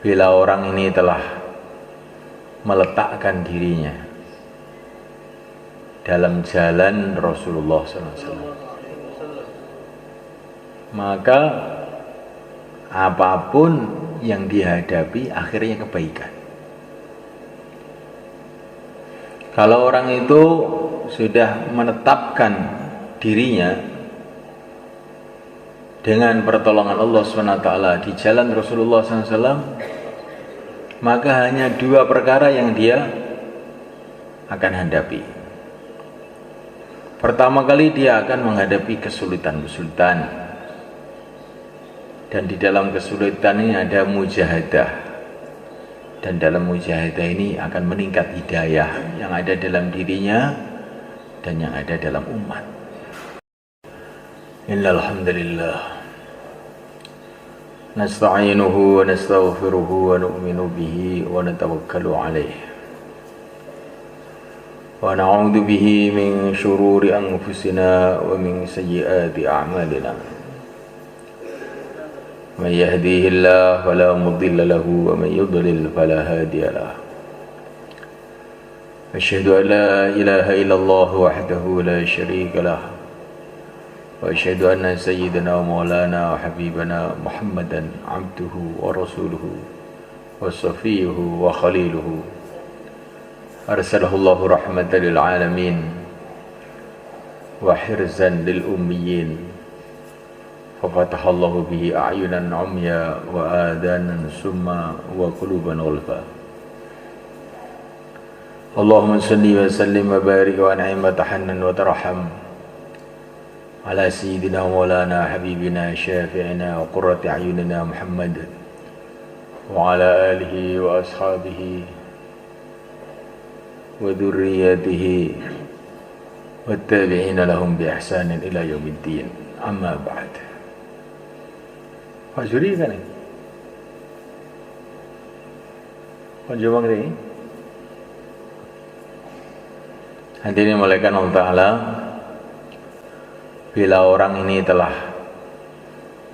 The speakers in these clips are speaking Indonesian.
bila orang ini telah meletakkan dirinya dalam jalan Rasulullah SAW, maka apapun yang dihadapi akhirnya kebaikan. Kalau orang itu sudah menetapkan dirinya dengan pertolongan Allah SWT di jalan Rasulullah SAW, maka hanya dua perkara yang dia akan hadapi. Pertama kali dia akan menghadapi kesulitan-kesulitan, dan di dalam kesulitan ini ada mujahadah, dan dalam mujahadah ini akan meningkat hidayah yang ada dalam dirinya dan yang ada dalam umat. Innal hamdalillah nasta'inuhu wa nastaghfiruhu wa nu'minu bihi wa natawakkalu alayh wa na'udzu bihi min shururi anfusina wa min sayyiati a'malina. Man yahdihillahu fala mudilla lahu wa man yudlil fala hadiya lahu. Asyhadu an la ilaha illallah wahdahu la syarika lahu wa asyhadu anna sayyidana wa maulana wa habibana Muhammadan abduhu wa rasuluhu wa safiyuhu wa khaliluhu arsalahu Allahu rahmatan lil alamin wa hirzan lil ummiyin fafataha Allahu bihi a'yunan umya wa adanan summa wa quluban ghulfa. Allahumma salli wa sallim wa barik wa an'im wa tahannan wa tarham ala sayyidina wa maulana habibina syafi'ina wa qurrati a'yunina Muhammad wa ala alihi wa ashabihi wa dhurriyyatihi wa tabi'ina lahum bi ihsanin ila yaumiddin. Amma ba'd. Pak Juri kan ini? Pak Jumang ini? Hadirin malaikat Allah Ta'ala, bila orang ini telah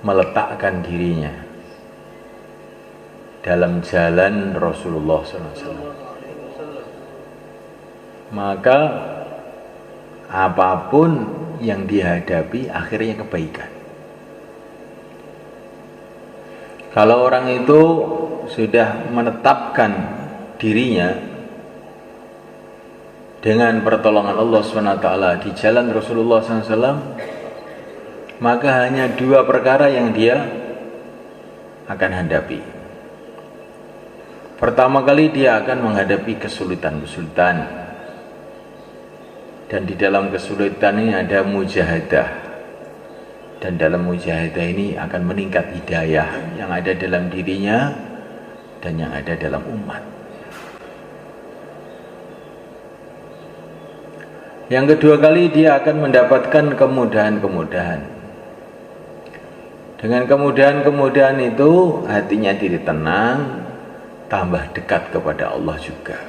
meletakkan dirinya dalam jalan Rasulullah SAW, maka apapun yang dihadapi akhirnya kebaikan. Kalau orang itu sudah menetapkan dirinya dengan pertolongan Allah SWT di jalan Rasulullah SAW, maka hanya dua perkara yang dia akan hadapi. Pertama kali dia akan menghadapi kesulitan-kesulitan, dan di dalam kesulitan ini ada mujahadah, dan dalam mujahadah ini akan meningkat hidayah yang ada dalam dirinya dan yang ada dalam umat. Yang kedua kali dia akan mendapatkan kemudahan-kemudahan. Dengan kemudahan-kemudahan itu hatinya jadi tenang, tambah dekat kepada Allah juga.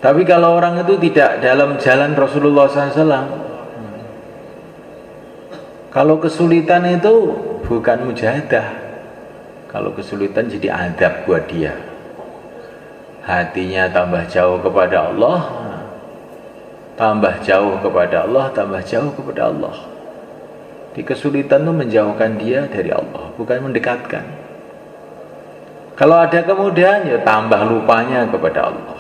Tapi kalau orang itu tidak dalam jalan Rasulullah SAW, kalau kesulitan itu bukan mujahadah, kalau kesulitan jadi adab buat dia. Hatinya tambah jauh kepada Allah, tambah jauh kepada Allah, tambah jauh kepada Allah. Di kesulitan itu menjauhkan dia dari Allah, bukan mendekatkan. Kalau ada kemudahan, ya tambah lupanya kepada Allah.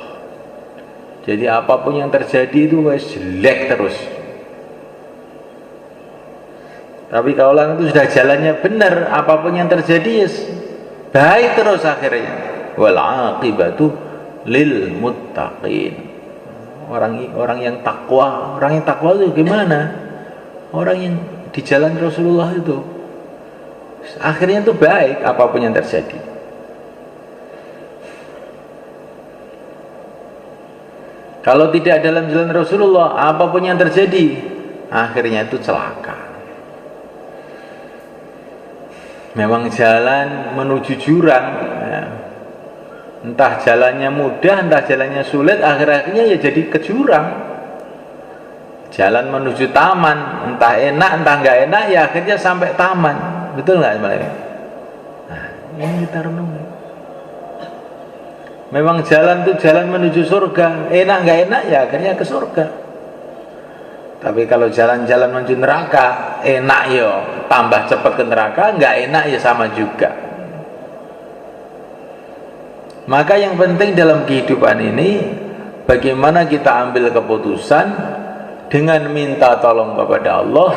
Jadi apapun yang terjadi itu jelek terus. Tapi kalau orang itu sudah jalannya benar, apapun yang terjadi ya baik terus akhirnya. Wal aqibatu lil muttaqin. Orang yang takwa itu gimana? Orang yang di jalan Rasulullah itu akhirnya itu baik apapun yang terjadi. Kalau tidak dalam jalan Rasulullah, apapun yang terjadi akhirnya itu celaka. Memang jalan menuju jurang, ya. Entah jalannya mudah, entah jalannya sulit, akhir-akhirnya ya jadi ke jurang. Jalan menuju taman, entah enak, entah nggak enak, ya akhirnya sampai taman. Betul nggak, Mbak? Nah, ini kita renungi. Memang jalan itu jalan menuju surga, enak nggak enak ya akhirnya ke surga. Tapi kalau jalan-jalan menuju neraka, enak yo tambah cepat ke neraka, nggak enak ya sama juga. Maka yang penting dalam kehidupan ini, bagaimana kita ambil keputusan dengan minta tolong kepada Allah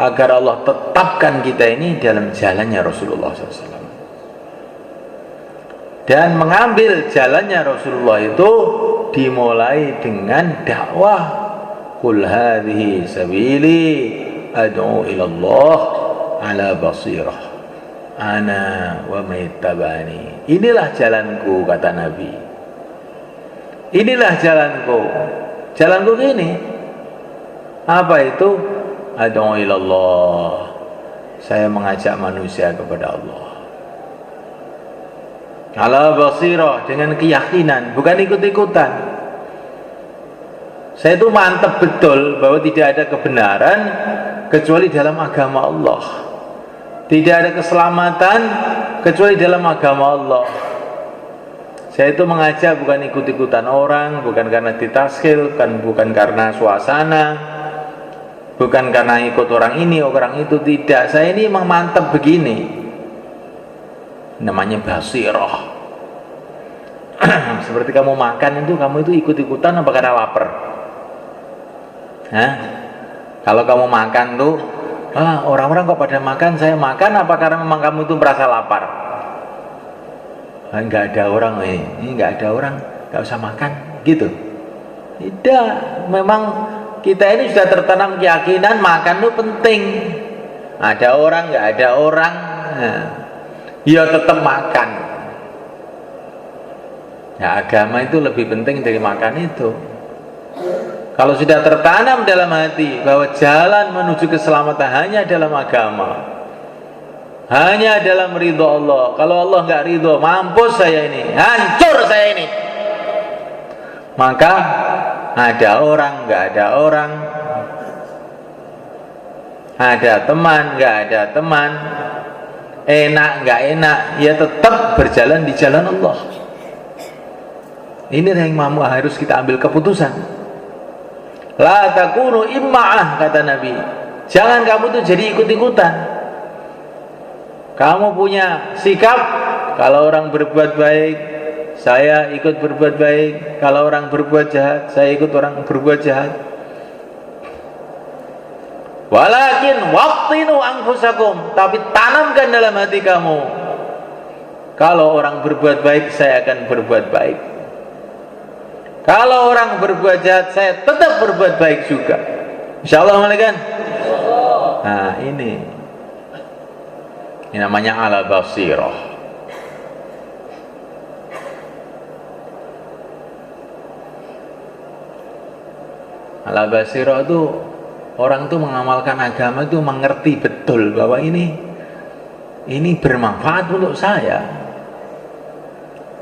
agar Allah tetapkan kita ini dalam jalannya Rasulullah SAW. Dan mengambil jalannya Rasulullah itu dimulai dengan dakwah. Qul hadhihi sabili ad'u ila Allah ala basirah ana wa maittabani. Inilah jalanku, kata Nabi. Inilah jalanku. Jalanku ini apa itu? Ad'u ila Allah. Saya mengajak manusia kepada Allah. Ala basirah, dengan keyakinan, bukan ikut-ikutan. Saya itu mantap betul bahwa tidak ada kebenaran kecuali dalam agama Allah. Tidak ada keselamatan kecuali dalam agama Allah. Saya itu mengajak bukan ikut-ikutan orang, bukan karena ditaskil, bukan karena suasana, bukan karena ikut orang ini, orang itu, tidak. Saya ini memang mantap begini. Namanya basirah. Seperti kamu makan itu, kamu itu ikut-ikutan apa karena lapar? Hah? Kalau kamu makan tuh, orang-orang kok pada makan, saya makan apa karena memang kamu itu merasa lapar? Enggak ada orang, ini enggak ada orang, enggak usah makan, gitu. Tidak, memang kita ini sudah tertanam keyakinan makan itu penting. Ada orang, enggak ada orang, ya tetap makan. Ya, agama itu lebih penting dari makan itu. Kalau sudah tertanam dalam hati bahwa jalan menuju keselamatan hanya dalam agama, hanya dalam ridho Allah. Kalau Allah nggak ridho, mampus saya ini, hancur saya ini. Maka ada orang, nggak ada orang, ada teman, nggak ada teman, enak nggak enak, ya tetap berjalan di jalan Allah. Ini yang harus kita ambil keputusan. La takunu imma'ah, kata Nabi. Jangan kamu tuh jadi ikut-ikutan. Kamu punya sikap, kalau orang berbuat baik, saya ikut berbuat baik. Kalau orang berbuat jahat, saya ikut orang berbuat jahat. Walakin waqtinu anfusakum, tapi tanamkan dalam hati kamu, kalau orang berbuat baik, saya akan berbuat baik. Kalau orang berbuat jahat, saya tetap berbuat baik juga. Insyaallah, kan? Nah, ini namanya ala basirah. Ala basirah itu orang tuh mengamalkan agama itu mengerti betul bahwa ini bermanfaat untuk saya.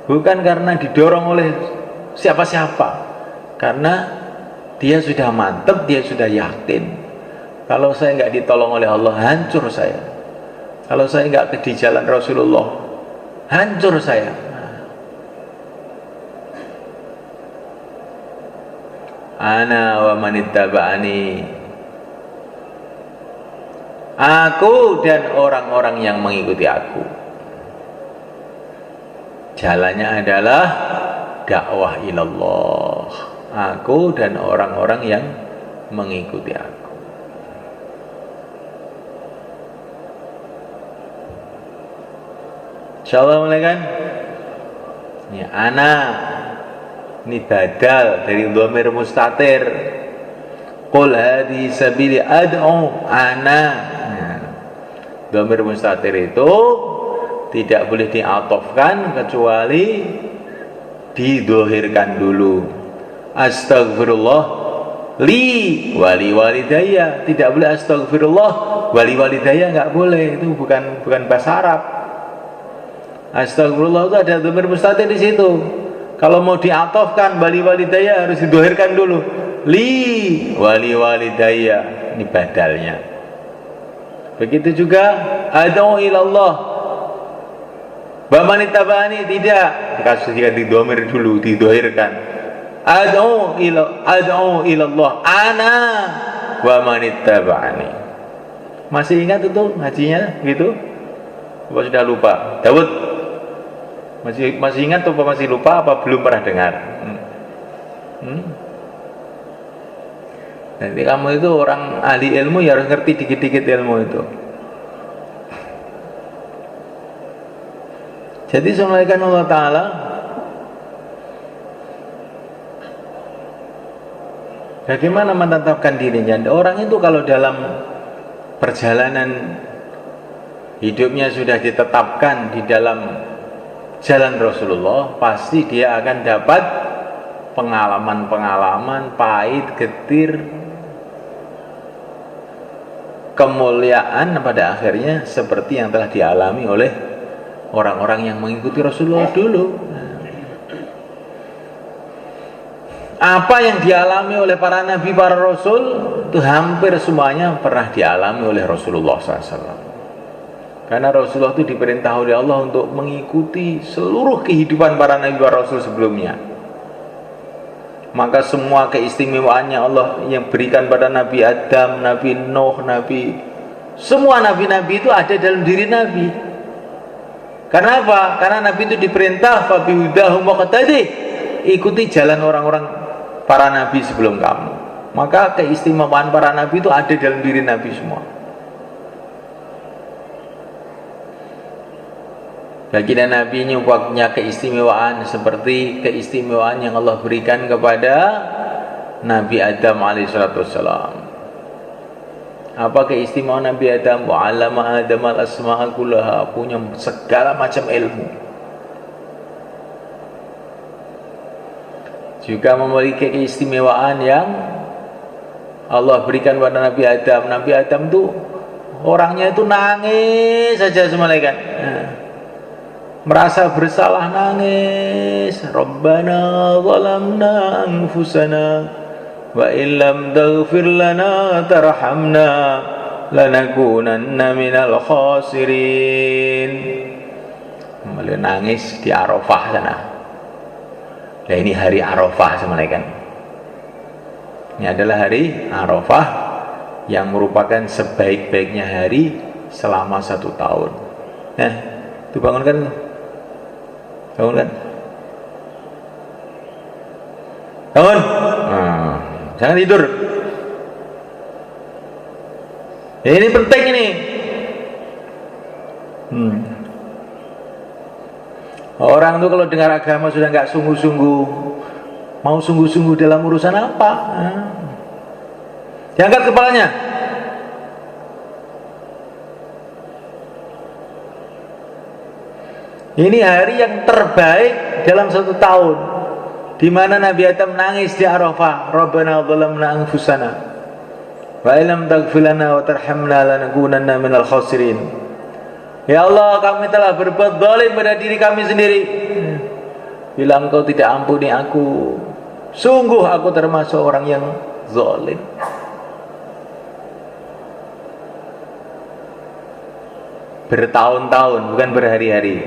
Bukan karena didorong oleh siapa-siapa, karena dia sudah mantap, dia sudah yakin kalau saya nggak ditolong oleh Allah, hancur saya. Kalau saya nggak di jalan Rasulullah, hancur saya. Ana wa manittaba'ani, aku dan orang-orang yang mengikuti aku. Jalannya adalah dakwah ilallah, aku dan orang-orang yang mengikuti aku. Insyaallah, kan? Ya, ana ini badal dari dhamir mustatir. Qul hadhihi sabili ad'u ana. Dhamir mustatir itu tidak boleh diatofkan kecuali didohirkan dulu. Astagfirullah li wali walidayya, tidak boleh astagfirullah wali walidayya, nggak boleh, itu bukan bahasa Arab. Astagfirullah itu ada dhamir mustatir di situ. Kalau mau diatofkan wali walidayya harus didohirkan dulu. Li wali walidayya, ini badalnya. Begitu juga ad'u ilallah, Wa man ittaba'ani, tidak. Kasus jika didomir dulu, didohirkan. Ad'u ila Allah ana wa man ittaba'ani. Masih ingat itu hajinya gitu? Apa sudah lupa? Daud masih ingat atau masih lupa, apa belum pernah dengar? Nanti kamu itu orang ahli ilmu ya harus ngerti dikit-dikit ilmu itu. Jadi semuanya Allah Ta'ala bagaimana menetapkan dirinya. Orang itu kalau dalam perjalanan hidupnya sudah ditetapkan di dalam jalan Rasulullah, pasti dia akan dapat pengalaman-pengalaman pahit, getir, kemuliaan pada akhirnya seperti yang telah dialami oleh orang-orang yang mengikuti Rasulullah dulu. Apa yang dialami oleh para nabi, para rasul, itu hampir semuanya pernah dialami oleh Rasulullah SAW. Karena Rasulullah itu diperintah oleh Allah untuk mengikuti seluruh kehidupan para nabi, para rasul sebelumnya. Maka semua keistimewaannya Allah yang berikan pada Nabi Adam, Nabi Nuh, semua nabi-nabi itu ada dalam diri Nabi. Karena apa? Karena Nabi itu diperintah fabihudahum waqtadih, ikuti jalan orang-orang para nabi sebelum kamu. Maka keistimewaan para nabi itu ada dalam diri Nabi semua. Baginda Nabi ini punya keistimewaan seperti keistimewaan yang Allah berikan kepada Nabi Adam alaihissalam. Apa keistimewaan Nabi Adam? Wa'allama Adam al-asma'a kullaha, punya segala macam ilmu. Juga memiliki keistimewaan yang Allah berikan kepada Nabi Adam. Nabi Adam itu orangnya itu nangis saja semalaikat. Merasa bersalah nangis. Rabbana zalamna anfusana wa illam taghfir lana tarhamna lanakunanna minal khasirin. Mulai nangis di Arafah sana. Nah, ini hari Arafah semalaikat. Ini adalah hari Arafah yang merupakan sebaik-baiknya hari selama 1 tahun. Nah, itu bangunkan. Bangun. Jangan tidur. Ini penting ini. Orang tuh kalau dengar agama sudah nggak sungguh-sungguh, mau sungguh-sungguh dalam urusan apa? Diangkat kepalanya. Ini hari yang terbaik dalam 1 tahun, di mana Nabi Adam nangis di Arafah. Rabbana zalamna anfusana wa illam taghfir lana wa tarhamna lanakunanna minal khasirin. Ya Allah, kami telah berbuat zalim pada diri kami sendiri. Bila Engkau tidak ampuni aku, sungguh aku termasuk orang yang zalim. Bertahun-tahun, bukan berhari-hari,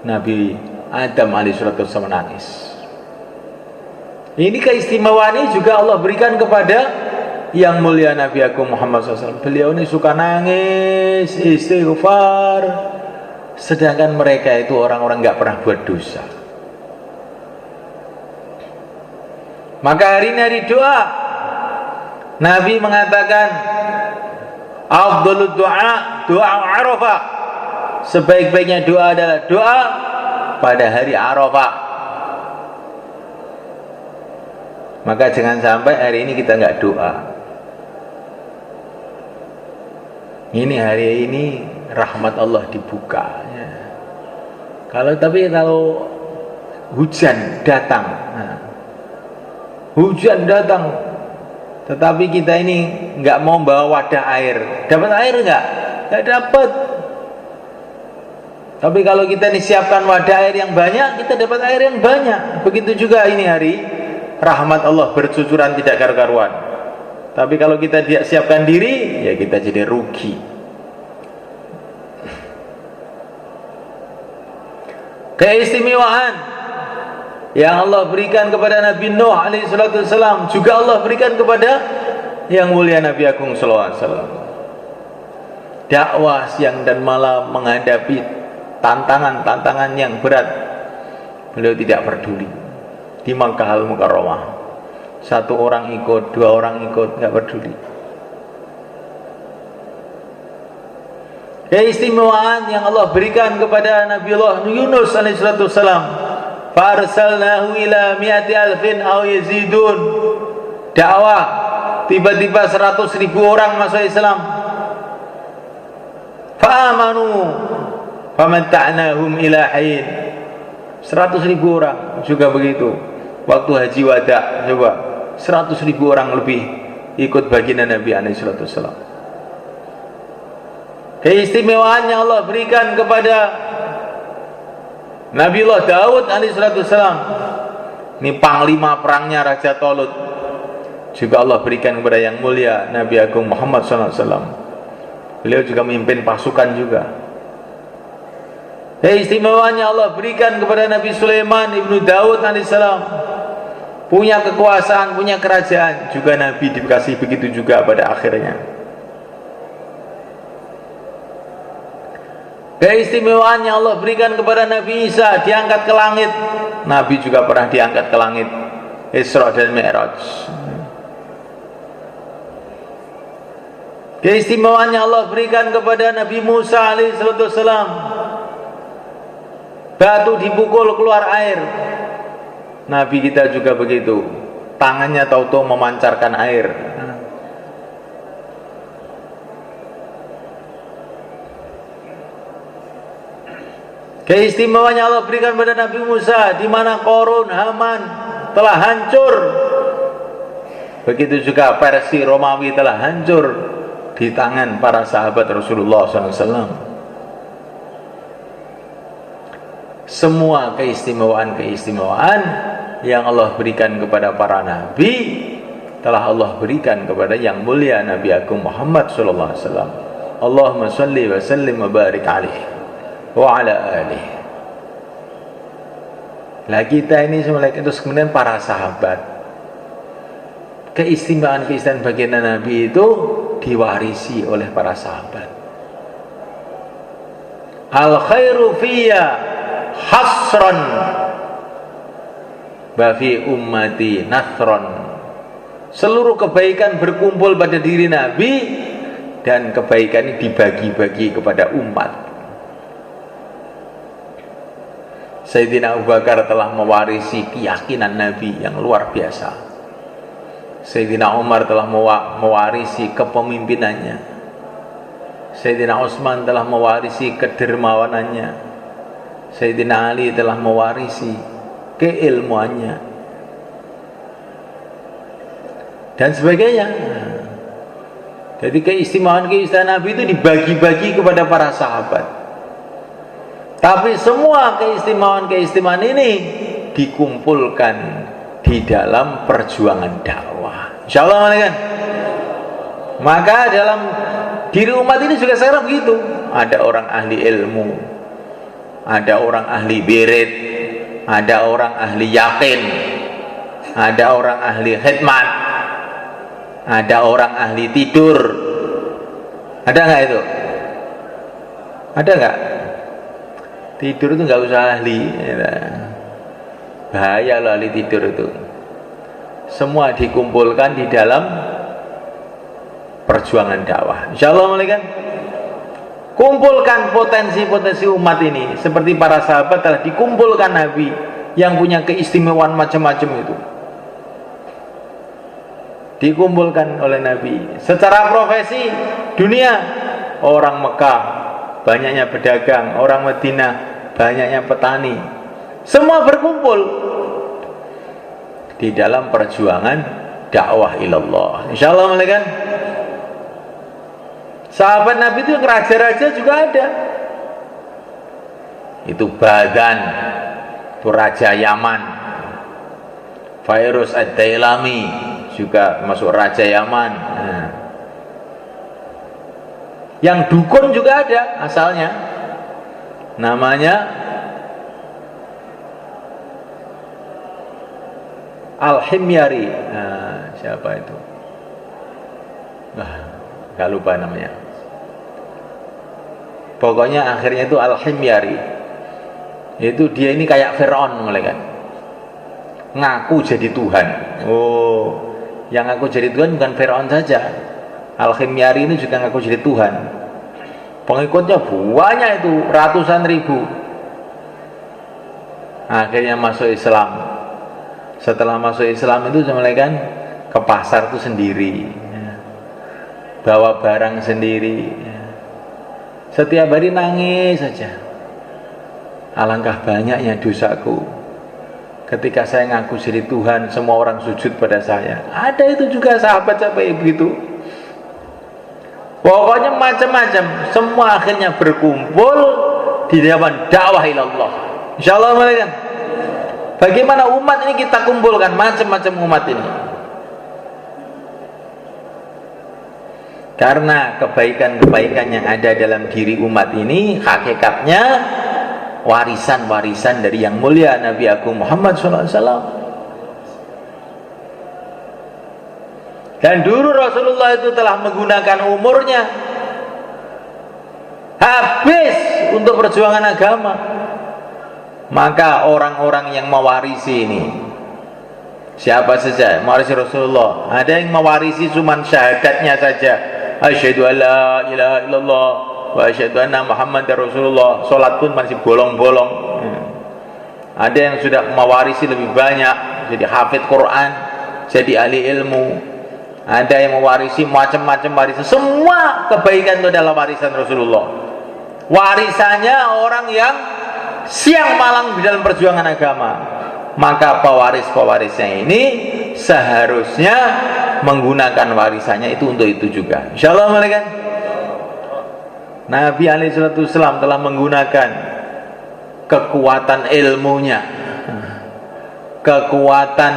Nabi Adam alaihissalam menangis. Ini keistimewaan ini juga Allah berikan kepada yang mulia Nabi Agung Muhammad SAW. Beliau ini suka nangis, istighfar, sedangkan mereka itu orang-orang gak pernah buat dosa. Maka hari ini hari doa, Nabi mengatakan afdhalud doa, doa Arafah. Sebaik-baiknya doa adalah doa pada hari Arafah. Maka jangan sampai hari ini kita nggak doa. Ini hari ini rahmat Allah dibuka. Kalau hujan datang, hujan datang, tetapi kita ini nggak mau bawa wadah air, dapat air nggak? Nggak dapat. Tapi kalau kita siapkan wadah air yang banyak, kita dapat air yang banyak. Begitu juga ini hari rahmat Allah bercucuran tidak karu-karuan. Tapi kalau kita tidak siapkan diri, ya kita jadi rugi. Keistimewaan yang Allah berikan kepada Nabi Nuh alaihi salatu wassalam juga Allah berikan kepada yang mulia Nabi Agung sallallahu alaihi wasallam. Dakwah siang dan malam menghadapi tantangan-tantangan yang berat, beliau tidak peduli. Di Makkah Al-Mukarramah, satu orang ikut, dua orang ikut, nggak peduli. Keistimewaan yang Allah berikan kepada Nabiullah Yunus alaihi salatu wassalam, farsalnahu ila mi'ati alfin aw yazidun. Dakwah, tiba-tiba 100.000 orang masuk Islam. Fa'amanu famatta'nahum ila hin. 100.000 orang juga begitu. Waktu haji wada, coba 100.000 orang lebih ikut baginda Nabi alaihi salatu wassalam. Keistimewaan yang Allah berikan kepada Nabiullah Daud alaihissalam, ini panglima perangnya Raja Tolut, juga Allah berikan kepada yang mulia Nabi Agung Muhammad SAW. Beliau juga memimpin pasukan juga. Keistimewaan yang Allah berikan kepada Nabi Sulaiman ibnu Daud alaihissalam, punya kekuasaan, punya kerajaan, juga Nabi dikasih begitu juga pada akhirnya. Keistimewaan yang Allah berikan kepada Nabi Isa, diangkat ke langit. Nabi juga pernah diangkat ke langit, Isra dan Mi'raj. Keistimewaan yang Allah berikan kepada Nabi Musa alaihissalam, batu dipukul keluar air. Nabi kita juga begitu, tangannya tahu-tahu memancarkan air. Keistimewaan yang Allah berikan pada Nabi Musa, di mana Qarun, Haman telah hancur. Begitu juga Persia Romawi telah hancur di tangan para sahabat Rasulullah SAW. Semua keistimewaan yang Allah berikan kepada para nabi telah Allah berikan kepada yang mulia Nabi Agung Muhammad SAW. Allahumma salli wa sallim wa barik alaihi wa ala alihi. Lah kita ini semua, terus kemudian para sahabat, keistimewaan baginda Nabi itu diwarisi oleh para sahabat. Al khairu fiyya hasran wa fi ummati nathron. Seluruh kebaikan berkumpul pada diri Nabi, dan kebaikan ini dibagi-bagi kepada umat. Sayyidina Abu Bakar telah mewarisi keyakinan Nabi yang luar biasa. Sayyidina Umar telah mewarisi kepemimpinannya. Sayyidina Utsman telah mewarisi kedermawanannya. Sayyidina Ali telah mewarisi keilmuannya, dan sebagainya. Jadi keistimewaan Nabi itu dibagi-bagi kepada para sahabat. Tapi semua keistimewaan ini dikumpulkan di dalam perjuangan dakwah. Insyaallah, kan? Maka dalam diri umat ini juga sekarang begitu. Ada orang ahli ilmu, ada orang ahli birit, ada orang ahli yakin, ada orang ahli khidmat, ada orang ahli tidur. Ada nggak itu? Ada nggak? Tidur itu nggak usah ahli, bahaya loh ahli tidur itu. Semua dikumpulkan di dalam perjuangan dakwah. Insyaallah, kan? Kumpulkan potensi-potensi umat ini, seperti para sahabat telah dikumpulkan Nabi yang punya keistimewaan macam-macam itu. Dikumpulkan oleh Nabi. Secara profesi dunia, orang Mekah banyaknya pedagang, orang Madinah banyaknya petani, semua berkumpul di dalam perjuangan dakwah ilallah. Insyaallah, kan? Sahabat Nabi itu raja-raja juga ada. Itu Badan, itu raja Yaman. Fairuz ad-Dailami juga masuk raja Yaman. Nah. Yang dukun juga ada asalnya, namanya Al-Himyari. Siapa itu? Gak lupa namanya. Pokoknya akhirnya itu Al-Himyari. Itu dia ini kayak Fir'aun mulai kan. Ngaku jadi Tuhan. Yang ngaku jadi Tuhan bukan Fir'aun saja. Al-Himyari ini juga ngaku jadi Tuhan. Pengikutnya banyak itu, ratusan ribu. Akhirnya masuk Islam. Setelah masuk Islam itu mulai kan ke pasar itu sendiri, bawa barang sendiri, setiap hari nangis saja. Alangkah banyaknya dosaku ketika saya ngaku jadi Tuhan, semua orang sujud pada saya. Ada itu juga sahabat sampai begitu. Pokoknya macam-macam, semua akhirnya berkumpul di depan dakwah ilallah. Insyaallah mereka. Bagaimana umat ini kita kumpulkan macam-macam umat ini? Karena kebaikan-kebaikan yang ada dalam diri umat ini hakikatnya warisan-warisan dari yang mulia Nabi Agung Muhammad SAW. Dan dulu Rasulullah itu telah menggunakan umurnya habis untuk perjuangan agama. Maka orang-orang yang mewarisi ini, siapa saja mewarisi Rasulullah, ada yang mewarisi cuma syahadatnya saja, asyhadu alla ilaha illallah wa asyhadu anna Muhammadar Rasulullah, salat pun masih bolong-bolong. Ada yang sudah mewarisi lebih banyak, jadi hafidz Quran, jadi ahli ilmu. Ada yang mewarisi macam-macam warisan. Semua kebaikan itu adalah warisan Rasulullah. Warisannya orang yang siang malam di dalam perjuangan agama. Maka pewaris-pewarisnya ini seharusnya menggunakan warisannya itu untuk itu juga. Insyaallah mereka. Nabi alaihissalam telah menggunakan kekuatan ilmunya, kekuatan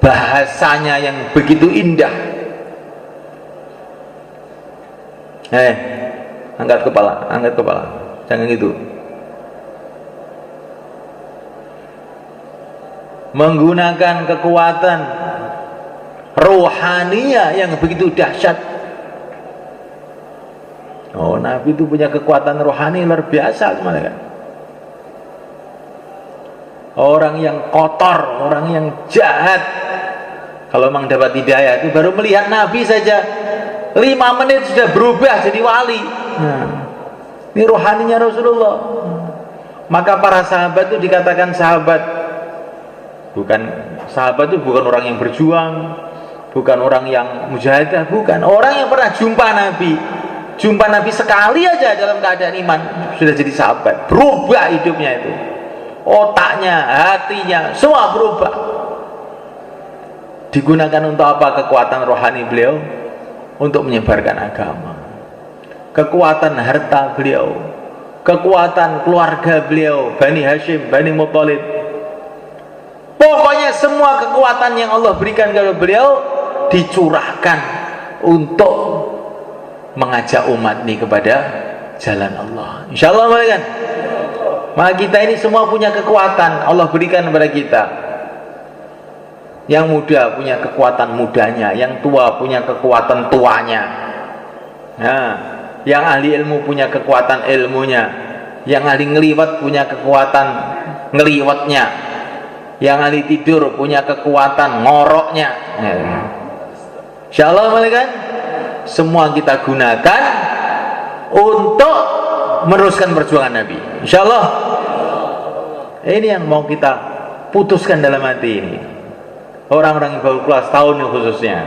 bahasanya yang begitu indah. Angkat kepala, jangan gitu. Menggunakan kekuatan rohania yang begitu dahsyat. Nabi itu punya kekuatan rohani luar biasa sebenarnya. Orang yang kotor, orang yang jahat, kalau memang dapat hidayah itu baru melihat Nabi saja 5 menit sudah berubah jadi wali. Ini rohaninya Rasulullah. Maka para sahabat itu dikatakan sahabat. Sahabat itu bukan orang yang berjuang, bukan orang yang mujahadah, bukan. Orang yang pernah jumpa Nabi. Jumpa Nabi sekali aja dalam keadaan iman sudah jadi sahabat. Berubah hidupnya itu. Otaknya, hatinya, semua berubah. Digunakan untuk apa kekuatan rohani beliau? Untuk menyebarkan agama. Kekuatan harta beliau, kekuatan keluarga beliau, Bani Hashim, Bani Muthalib. Pokoknya semua kekuatan yang Allah berikan kepada beliau dicurahkan untuk mengajak umat ini kepada jalan Allah. Insyaallah mereka. Maka kita ini semua punya kekuatan Allah berikan kepada kita. Yang muda punya kekuatan mudanya, yang tua punya kekuatan tuanya. Yang ahli ilmu punya kekuatan ilmunya, yang ahli ngeliwat punya kekuatan ngeliwatnya, yang ahli tidur punya kekuatan ngoroknya. Insyaallah mereka semua kita gunakan untuk meneruskan perjuangan Nabi. Insyaallah. Ini yang mau kita putuskan dalam hati ini. Orang-orang yang baru kelas tahun ini khususnya,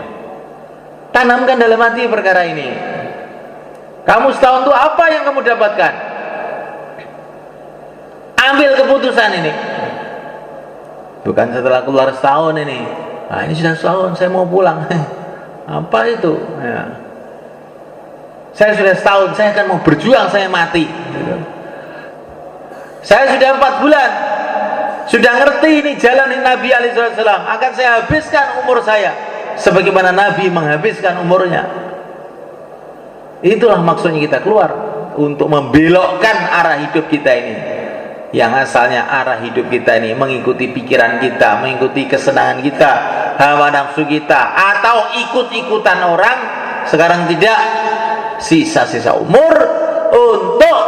tanamkan dalam hati perkara ini. Kamu setahun itu apa yang kamu dapatkan? Ambil keputusan ini. Bukan setelah keluar setahun ini. Ini sudah setahun, saya mau pulang. Apa itu? Saya sudah setahun, saya akan mau berjuang, saya mati. Saya sudah 4 bulan, sudah ngerti ini jalan Nabi alaihissalam, akan saya habiskan umur saya sebagaimana Nabi menghabiskan umurnya. Itulah maksudnya kita keluar untuk membelokkan arah hidup kita ini yang asalnya arah hidup kita ini mengikuti pikiran kita, mengikuti kesenangan kita, hawa nafsu kita, atau ikut-ikutan orang, sekarang tidak, sisa-sisa umur untuk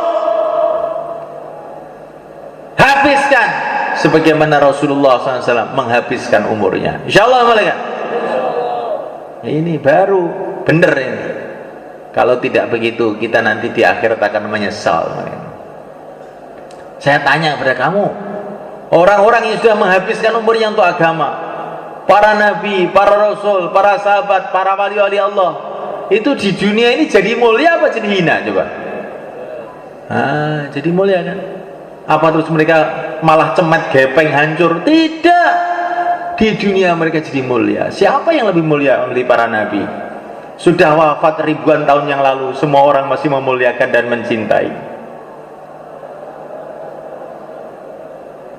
habiskan sebagaimana Rasulullah SAW menghabiskan umurnya. Insyaallah malaikat. Ini baru benar ini. Kalau tidak begitu, kita nanti di akhirat akan menyesal. Saya tanya kepada kamu, orang-orang yang sudah menghabiskan umurnya untuk agama, para nabi, para rasul, para sahabat, para wali-wali Allah, itu di dunia ini jadi mulia apa jadi hina coba? Jadi mulia kan? Apa terus mereka malah cemet, gepeng, hancur? Tidak. Di dunia mereka jadi mulia. Siapa yang lebih mulia dari para nabi? Sudah wafat ribuan tahun yang lalu, semua orang masih memuliakan dan mencintai.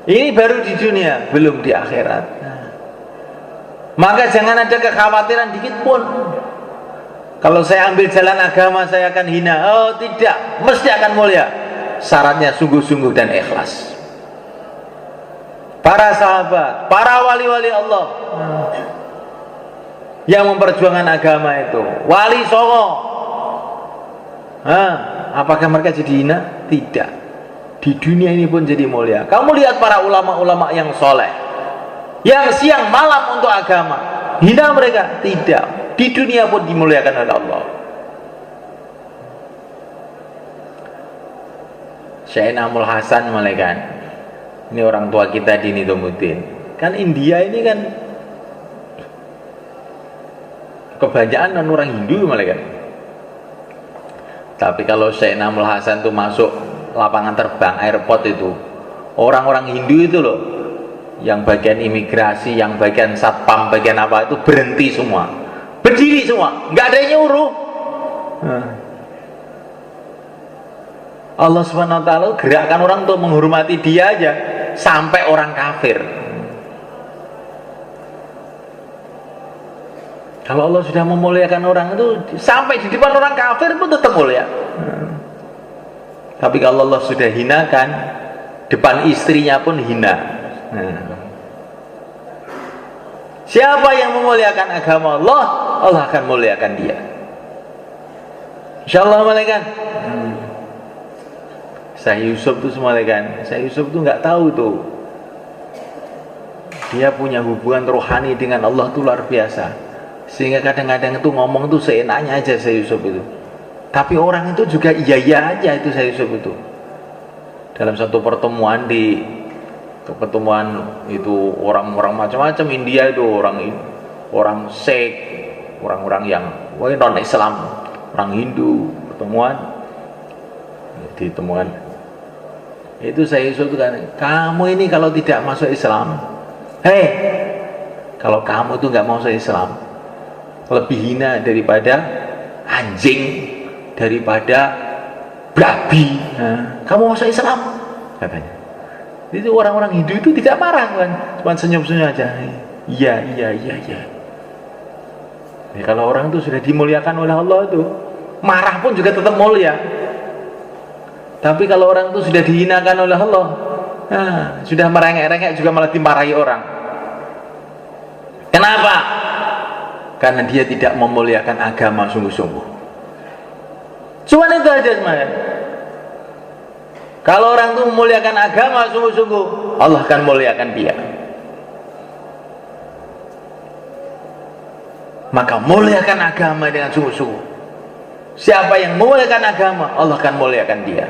Ini baru di dunia, belum di akhirat. Maka jangan ada kekhawatiran dikit pun. Kalau saya ambil jalan agama, saya akan hina. Oh tidak, mesti akan mulia. Syaratnya sungguh-sungguh dan ikhlas. Para sahabat, para wali-wali Allah yang memperjuangkan agama itu, wali songo, apakah mereka jadi hina? Tidak. Di dunia ini pun jadi mulia. Kamu lihat para ulama-ulama yang soleh, yang siang malam untuk agama, hina mereka? Tidak. Di dunia pun dimuliakan oleh Allah. Syekh Namul Hasan malaikat, ini orang tua kita di Nizamudin. Kan India ini kan kebanyakan orang Hindu malaikat. Tapi kalau Syekh Namul Hasan itu masuk lapangan terbang, airport itu, orang-orang Hindu itu loh, yang bagian imigrasi, yang bagian satpam, bagian apa itu berhenti semua, berdiri semua, nggak ada yang nyuruh. Allah Subhanahu wa ta'ala gerakkan orang untuk menghormati dia aja, sampai orang kafir. Kalau Allah sudah memuliakan orang itu, sampai di depan orang kafir pun tetap mulia. Tapi kalau Allah sudah hinakan, depan istrinya pun hina. Siapa yang memuliakan agama Allah, Allah akan muliakan dia. Insyaallah malaikat. Saya Yusuf itu malaikat. Saya Yusuf itu nggak tahu tuh. Dia punya hubungan rohani dengan Allah itu luar biasa. Sehingga kadang-kadang itu ngomong tuh seenaknya aja saya Yusuf itu. Tapi orang itu juga iya-iya aja itu saya Yusuf itu. Dalam satu pertemuan itu orang-orang macam-macam India itu, orang Sikh, orang-orang yang non Islam, orang Hindu ditemuan. Itu saya Yusuf itu kan, kamu ini kalau tidak masuk Islam, kalau kamu itu nggak masuk Islam, lebih hina daripada anjing, daripada babi. Kamu masuk Islam katanya. Itu orang-orang Hindu itu tidak marah kan, cuma senyum-senyum aja. Iya. Kalau orang itu sudah dimuliakan oleh Allah itu, marah pun juga tetap mulia. Tapi kalau orang itu sudah dihinakan oleh Allah, sudah merengek-rengek juga malah dimarahi orang. Kenapa? Karena dia tidak memuliakan agama sungguh-sungguh. Cuma itu aja semuanya. Kalau orang itu memuliakan agama sungguh-sungguh, Allah akan muliakan dia. Maka muliakan agama dengan sungguh-sungguh. Siapa yang memuliakan agama, Allah akan muliakan dia.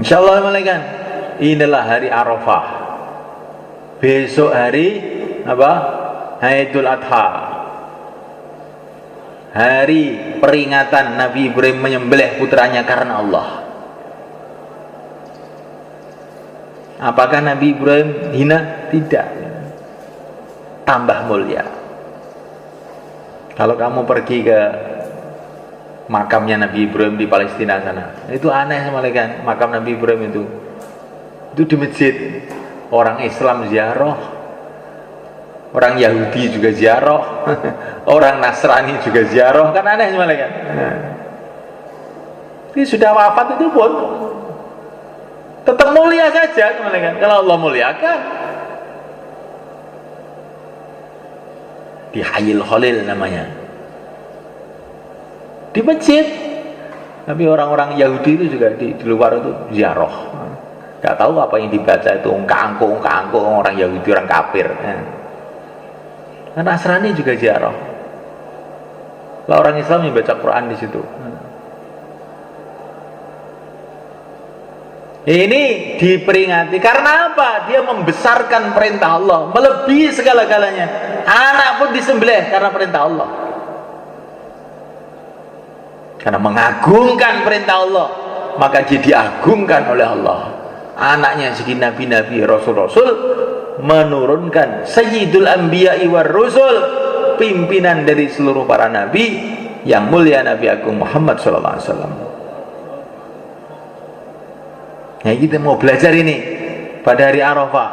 Insyaallah malaikat. Inilah hari Arafah. Besok hari apa? Idul Adha. Hari peringatan Nabi Ibrahim menyembelih putranya karena Allah. Apakah Nabi Ibrahim hina? Tidak. Tambah mulia. Kalau kamu pergi ke makamnya Nabi Ibrahim di Palestina sana, itu aneh malaikat. Makam Nabi Ibrahim itu di masjid, orang Islam ziarah, orang Yahudi juga ziarah, orang Nasrani juga ziarah, kan aneh malaikat. Ini sudah wafat itu pun tetap mulia saja, kan? Kalau Allah muliakan. Di Hayil Khalil namanya, di masjid. Tapi orang-orang Yahudi itu juga di luar itu ziarah. Gak tahu apa yang dibaca itu, ungka-angkung orang Yahudi, orang kafir. Nasrani juga ziarah. Lah orang Islam yang baca Quran di situ. Ini diperingati karena apa? Dia membesarkan perintah Allah, melebihi segala-galanya. Anak pun disembelih karena perintah Allah. Karena mengagungkan perintah Allah, maka dia diagungkan oleh Allah. Anaknya segi nabi-nabi, rasul-rasul, menurunkan Sayyidul Anbiya'i war Rusul, pimpinan dari seluruh para nabi, yang mulia Nabi Agung Muhammad sallallahu alaihi wasallam. Nah, kita mau belajar ini pada hari Arafah.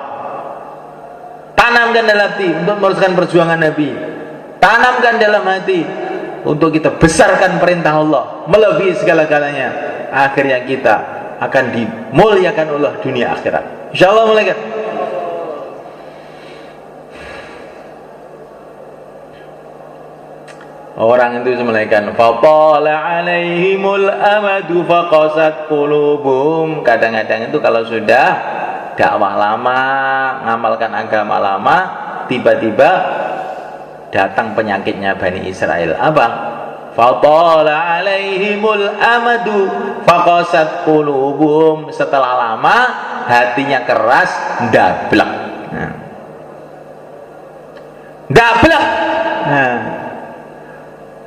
Tanamkan dalam hati untuk meneruskan perjuangan Nabi. Tanamkan dalam hati untuk kita besarkan perintah Allah melebihi segala-galanya. Akhirnya kita akan dimuliakan oleh dunia akhirat. Insyaallah muliakan. Orang itu menaikkan fatala alaihimul amadu faqasat qulubuhum. Kadang-kadang itu kalau sudah dakwah lama, ngamalkan agama lama, tiba-tiba datang penyakitnya Bani Israel. Apa? Fatala alaihimul amadu faqasat qulubuhum. Setelah lama hatinya keras, ndablek. Ndablek.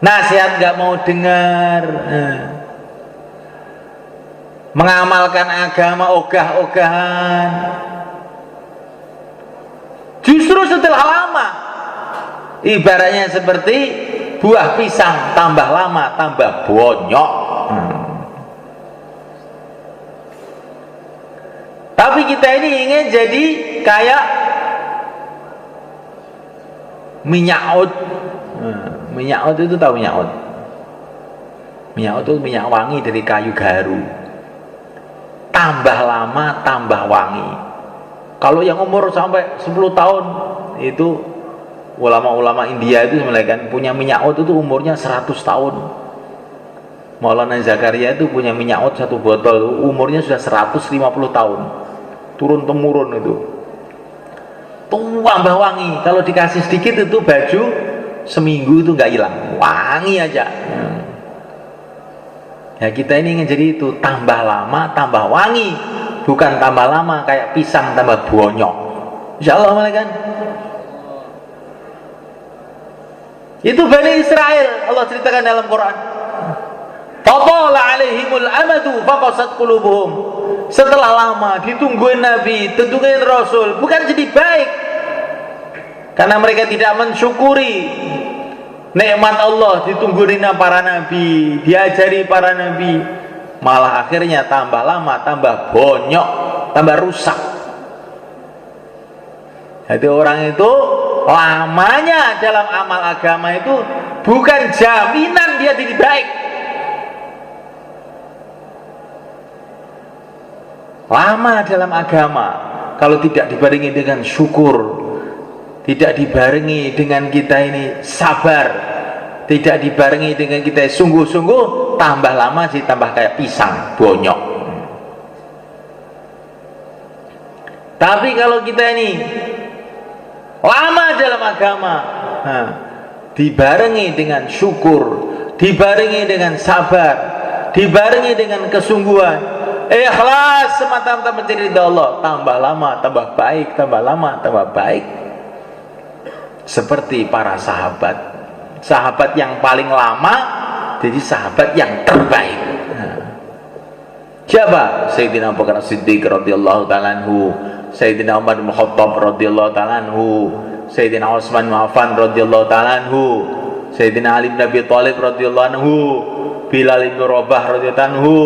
Nasihat gak mau dengar, mengamalkan agama ogah-ogahan. Justru setelah lama, ibaratnya seperti buah pisang, tambah lama tambah bonyok. Tapi kita ini ingin jadi kayak minyak oat. Minyak oat itu tahu minyak oat? Minyak oat itu minyak wangi dari kayu gaharu. Tambah lama tambah wangi. Kalau yang umur sampai 10 tahun itu ulama-ulama India itu mereka punya minyak oat itu umurnya 100 tahun. Maulana Zakaria itu punya minyak oat satu botol umurnya sudah 150 tahun. Turun temurun itu. Tambah wangi. Kalau dikasih sedikit itu baju seminggu itu nggak hilang, wangi aja. Ya kita ini ingin jadi itu, tambah lama tambah wangi, bukan tambah lama kayak pisang tambah bonyok. Insyaallah kan? Itu Bani Israel Allah ceritakan dalam Quran. Fatala alaihimul amadu faqasat qulubuhum. Setelah lama ditungguin Nabi, ditungguin Rasul, bukan jadi baik. Karena mereka tidak mensyukuri nikmat Allah, ditungguin para nabi, diajari para nabi, malah akhirnya tambah lama tambah bonyok, tambah rusak. Jadi orang itu lamanya dalam amal agama itu bukan jaminan dia jadi baik. Lama dalam agama kalau tidak dibarengi dengan syukur, tidak dibarengi dengan kita ini sabar, tidak dibarengi dengan kita sungguh-sungguh, tambah lama sih tambah kayak pisang bonyok. Tapi kalau kita ini lama dalam agama, dibarengi dengan syukur, dibarengi dengan sabar, dibarengi dengan kesungguhan, ikhlas semata-mata mencari ridha Allah, tambah lama tambah baik, tambah lama tambah baik. Seperti para sahabat yang paling lama jadi sahabat yang terbaik. Siapa? Sayyidina Abu Bakar Siddiq radhiyallahu ta'ala anhu, Sayyidina Umar bin Khattab radhiyallahu ta'ala anhu, Sayyidina Utsman bin Affan radhiyallahu ta'ala anhu, Sayyidina Ali bin Abi Thalib radhiyallahu anhu, Bilal bin Rabah radhiyallahu anhu,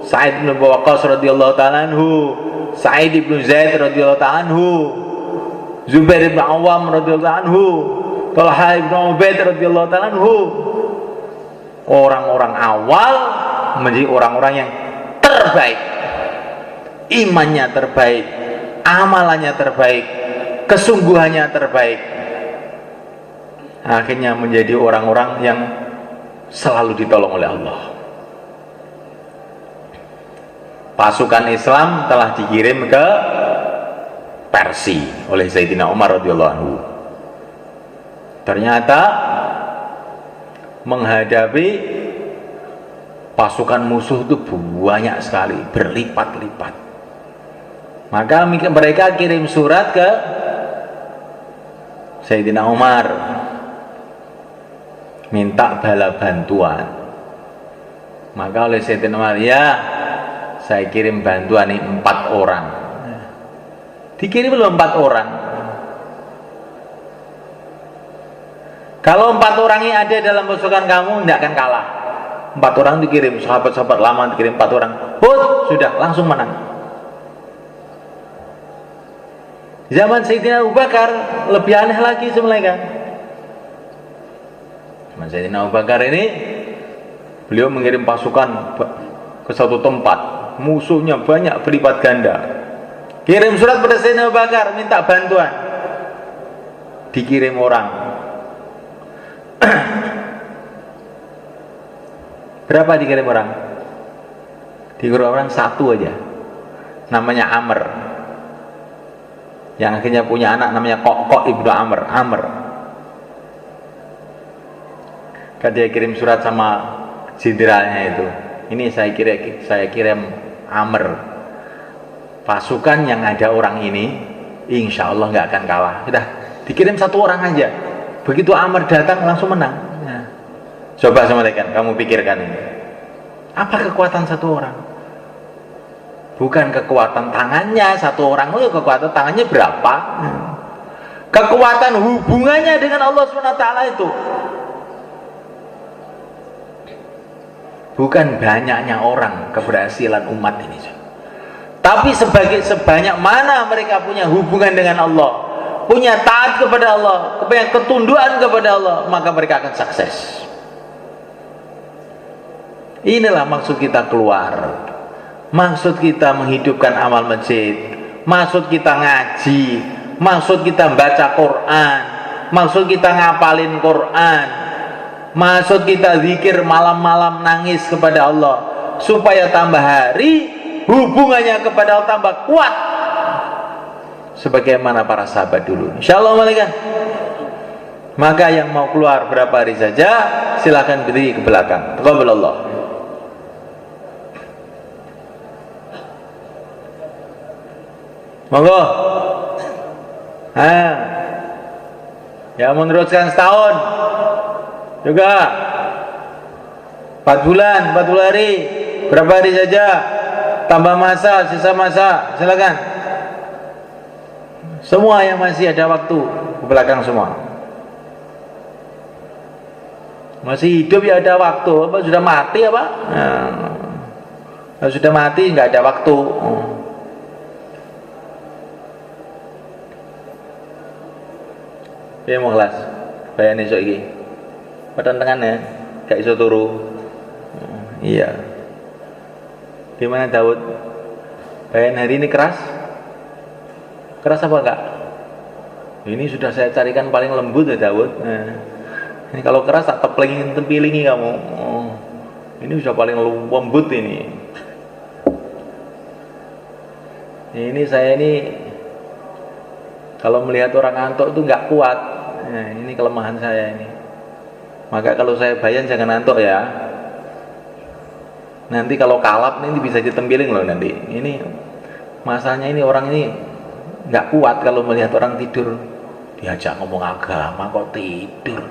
Sa'id bin Abi Waqqas radhiyallahu ta'ala anhu, Sa'id bin Zaid radhiyallahu ta'ala anhu, Zubair bin Awam radhiyallahu anhu, Talha bin Ubaid radhiyallahu ta'ala anhu. Orang-orang awal menjadi orang-orang yang terbaik, imannya terbaik, amalannya terbaik, kesungguhannya terbaik, akhirnya menjadi orang-orang yang selalu ditolong oleh Allah. Pasukan Islam telah dikirim ke Persia oleh Sayyidina Umar radhiyallahu anhu. Ternyata menghadapi pasukan musuh itu banyak sekali, berlipat-lipat. Maka mereka kirim surat ke Sayyidina Umar, minta bala bantuan. Maka oleh Sayyidina Umar, ya saya kirim bantuan ini 4 orang. Dikirim belum 4 orang. Kalau 4 orang ini ada dalam pasukan kamu, tidak akan kalah. 4 orang dikirim, sahabat-sahabat lama dikirim 4 orang. Sudah langsung menang. Zaman Sayyidina Abu Bakar lebih aneh lagi sebenarnya. Zaman Sayyidina Abu Bakar ini, beliau mengirim pasukan ke satu tempat, musuhnya banyak berlipat ganda. Kirim surat pada Sayyidina Abu Bakar minta bantuan. Dikirim orang. Berapa dikirim orang? Dikirim orang 1 aja. Namanya Amr. Yang akhirnya punya anak namanya Kok ibnu Amr. Kan dia kirim surat sama jenderalnya itu. Ini saya kirim Amr. Pasukan yang ada orang ini, insya Allah nggak akan kalah. Sudah dikirim 1 orang aja. Begitu Amr datang langsung menang. Nah, coba sampaikan, kamu pikirkan ini. Apa kekuatan 1 orang? Bukan kekuatan tangannya 1 orang. Kekuatan tangannya berapa? Kekuatan hubungannya dengan Allah SWT itu. Bukan banyaknya orang keberhasilan umat ini, tapi sebanyak mana mereka punya hubungan dengan Allah, punya taat kepada Allah, punya ketundukan kepada Allah, maka mereka akan sukses. Inilah maksud kita keluar, maksud kita menghidupkan amal masjid, maksud kita ngaji, maksud kita baca Quran, maksud kita ngapalin Quran, maksud kita zikir malam-malam, nangis kepada Allah, supaya tambah hari hubungannya kepada Allah tambah kuat sebagaimana para sahabat dulu. Insyaallah malaikat. Maka yang mau keluar berapa hari saja silakan berdiri ke belakang. Taqabbalallah. Monggo. Ya meneruskan setahun juga 4 bulan, 40 hari, berapa hari saja, tambah masa, sisa masa, silakan. Semua yang masih ada waktu ke belakang semua. Masih hidup ya ada waktu, apa sudah mati apa? Kalau sudah mati nggak ada waktu. Ya mau kelas, bayan esok ini. Pertentangan ya, gak iso turu. Iya. Gimana Daud? Bayan hari ini keras? Keras apa enggak? Ini sudah saya carikan paling lembut ya Daud. Ini kalau keras tak tempilingi kamu. Ini sudah paling lembut ini. Ini saya ini kalau melihat orang ngantuk itu nggak kuat. Ini kelemahan saya ini. Maka kalau saya bayan jangan ngantuk ya. Nanti kalau kalap ini bisa ditempiling loh nanti. Ini masalahnya ini orang ini nggak kuat kalau melihat orang tidur. Diajak ngomong agama kok tidur.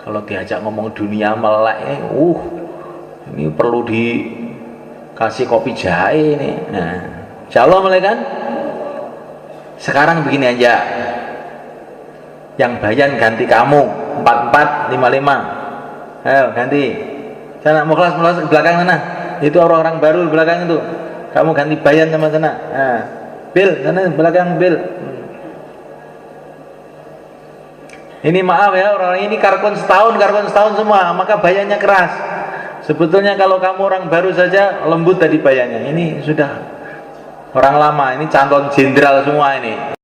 Kalau diajak ngomong dunia melek, ini perlu dikasih kopi jahe ini. Nah, insyaallah malaikat. Sekarang begini aja. Yang bayan ganti kamu 4455. Ayo ganti. Sana mau kelas belakang sana. Itu orang-orang baru di belakang itu. Kamu ganti bayan sama sana. Nah, Bil sana belakang Bil. Ini maaf ya, orang-orang ini karkon setahun semua, maka bayannya keras. Sebetulnya kalau kamu orang baru saja lembut tadi bayarnya. Ini sudah orang lama, ini calon jenderal semua ini.